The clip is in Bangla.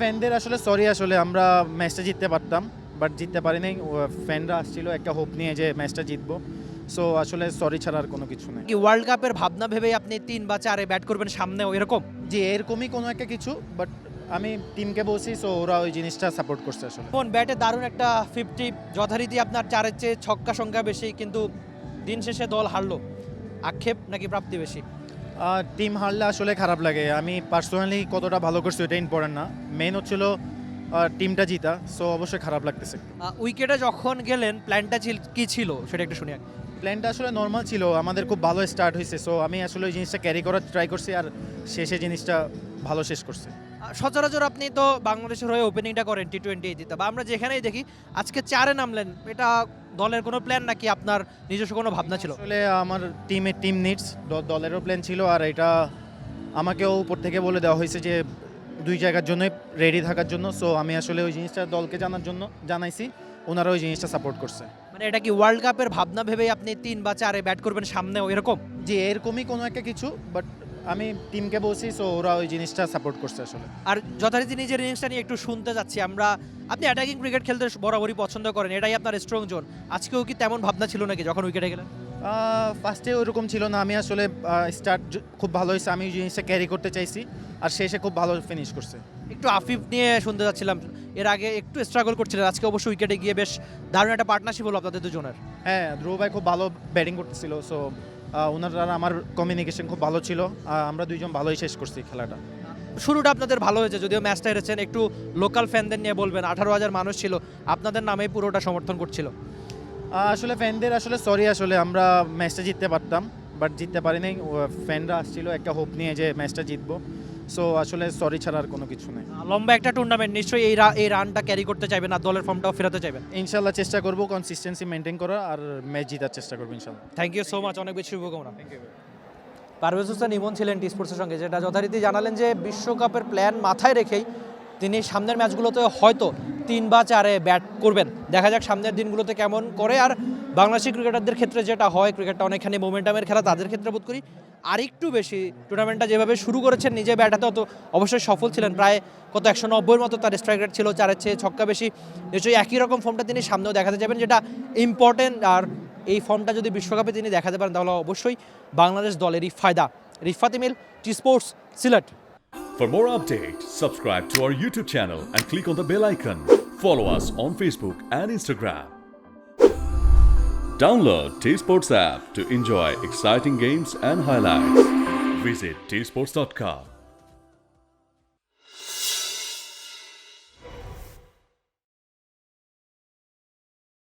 ফ্যানদের আসলে সরি, আসলে আমরা ম্যাচটা জিততে পারতাম, বাট জিততে পারিনি। ফ্যানরা আসছিল একটা হোপ নিয়ে যে ম্যাচটা জিতবো। সো আসলে সরি ছাড়া আর কোনো কিছু নেই। কি ওয়ার্ল্ড কাপের ভাবনা ভেবেই আপনি ৩ বা ৪ ব্যাট করবেন সামনেও এরকম? যে এরকমই কোনো একটা কিছু, বাট আমি টিমকে বলছি, সো ওরা ওই জিনিসটা সাপোর্ট করছে আসলে। কোন ব্যাটে দারুণ একটা 50 যথারীতি আপনার ৪ এর চেয়ে ছক্কা সংখ্যা বেশি, কিন্তু দিন শেষে দল হারলো। আক্ষেপ নাকি প্রাপ্তি বেশি? টিম হারলে আসলে খারাপ লাগে। আমি পার্সোনালি কতটা ভালো করছি ওটা ইম্পর্টেন্ট না, মেন হচ্ছিল টিমটা জিতা। সো অবশ্যই খারাপ লাগতেছে। উইকেটে যখন গেলেন প্ল্যানটা কি ছিল সেটা একটু শুনি আগে। প্ল্যানটা আসলে নর্মাল ছিল, আমাদের খুব ভালো স্টার্ট হয়েছে। সো আমি আসলে ওই জিনিসটা ক্যারি করার ট্রাই করছি, আর শেষে জিনিসটা ভালো শেষ করছে। সচরাচর আপনি তো বাংলাদেশের হয়ে ওপেনিংটা করেন টি-20 জিতে, বা আমরা যেখানেই দেখি আজকে ৪ নামলেন, এটা দলের কোনো প্ল্যান নাকি আপনার নিজস্ব কোনো ভাবনা ছিল? আসলে আমার টিম নিডস, দলেরও প্ল্যান ছিল, আর এটা আমাকেও উপর থেকে বলে দেওয়া হয়েছে যে দুই জায়গার জন্যই রেডি থাকার জন্য। সো আমি আসলে ওই জিনিসটা দলকে জানাইছি, ওনারা ওই জিনিসটা সাপোর্ট করছে। মানে এটা কি ওয়ার্ল্ড কাপের ভাবনা ভেবেই আপনি ৩ বা ৪ ব্যাট করবেন সামনেও এরকম? যে এরকমই কোনো একটা কিছু, বাট আমি টিমকে বলছি, সো ওরা ওই জিনিসটা সাপোর্ট করছে আসলে। আর যথারীতি নিজের ইনিংসটা নিয়ে একটু শুনতে যাচ্ছি আমরা। আপনি অ্যাটাকিং ক্রিকেট খেলতে বরাবরই পছন্দ করেন, এটাই আপনার স্ট্রং জোন। আজকেও কি তেমন ভাবনা ছিল নাকি যখন উইকেটে গেলেন? ফার্স্টে ওরকম ছিল না, আমি আসলে স্টার্ট খুব ভালো হয়েছে, আমি ওই জিনিসটা ক্যারি করতে চাইছি, আর শেষে খুব ভালো ফিনিশ করছে। একটু আফিফ নিয়ে শুনতে যাচ্ছিলাম, এর আগে একটু স্ট্রাগল করছিলেন, আজকে অবশ্যই উইকেটে গিয়ে বেশ দারুণ একটা পার্টনারশিপ হলো আপনাদের দুজনের। হ্যাঁ, ধ্রুব ভাই খুব ভালো ব্যাটিং করতেছিল। সো ওনার আর আমার কমিউনিকেশন খুব ভালো ছিল, আমরা দুইজন ভালোই শেষ করছি খেলাটা। শুরুটা আপনাদের ভালো হয়েছে, যদিও ম্যাচটা হেরেছেন। একটু লোকাল ফ্যানদের নিয়ে বলবেন, 18,000 মানুষ ছিল, আপনাদের নামেই পুরোটা সমর্থন করছিল। আসলে ফ্যানদের আসলে সরি, আসলে আমরা ম্যাচটা জিততে পারতাম, বাট জিততে পারিনি। ফ্যানরা আসছিল একটা হোপ নিয়ে যে ম্যাচটা জিতবো। সো আসলে সরি ছাড়া আর কোনো কিছু নেই। লম্বা একটা টুর্নামেন্ট, নিশ্চয়ই এই রানটা ক্যারি করতে চাইবেন, আর দলের ফর্মটাও ফেরাতে চাইবেন। ইনশাল্লাহ চেষ্টা করবো কনসিস্টেন্সি মেনটেন করা, আর ম্যাচ জিতার চেষ্টা করবো ইনশাল্লাহ। থ্যাংক ইউ সো মাচ, অনেক বেশি শুভকামনা। পারভেজ হোসেন ইমন ছিলেন টি স্পোর্টসের সঙ্গে, যেটা যথারীতি জানালেন যে বিশ্বকাপের প্ল্যান মাথায় রেখেই তিনি সামনের ম্যাচগুলোতে হয়তো ৩ বা ৪ ব্যাট করবেন। দেখা যাক সামনের দিনগুলোতে কেমন করে। আর বাংলাদেশি ক্রিকেটারদের ক্ষেত্রে যেটা হয়, ক্রিকেটটা অনেকখানি মোমেন্টামের খেলা, তাদের ক্ষেত্রে বোধ করি আরেকটু বেশি টুর্নামেন্টটা যেভাবে শুরু করেছেন, নিজে ব্যাট হাতে তো অবশ্যই সফল ছিলেন। প্রায় 190-র মতো তার স্ট্রাইক রেট ছিল, 4-এর চেয়ে ছক্কা বেশি। নিশ্চয়ই একই রকম ফর্মটা তিনি সামনেও দেখাতে যাবেন, যেটা ইম্পর্টেন্ট। আর এই ফর্মটা যদি বিশ্বকাপে তিনি দেখাতে পারেন, তাহলে অবশ্যই বাংলাদেশ দলেরই ফায়দা। Rifat Emil, T sports, Sylhet. For more updates, subscribe to our YouTube channel and click on the bell icon. Follow us on Facebook and Instagram. Download T-Sports app to enjoy exciting games and highlights. Visit tsports.com.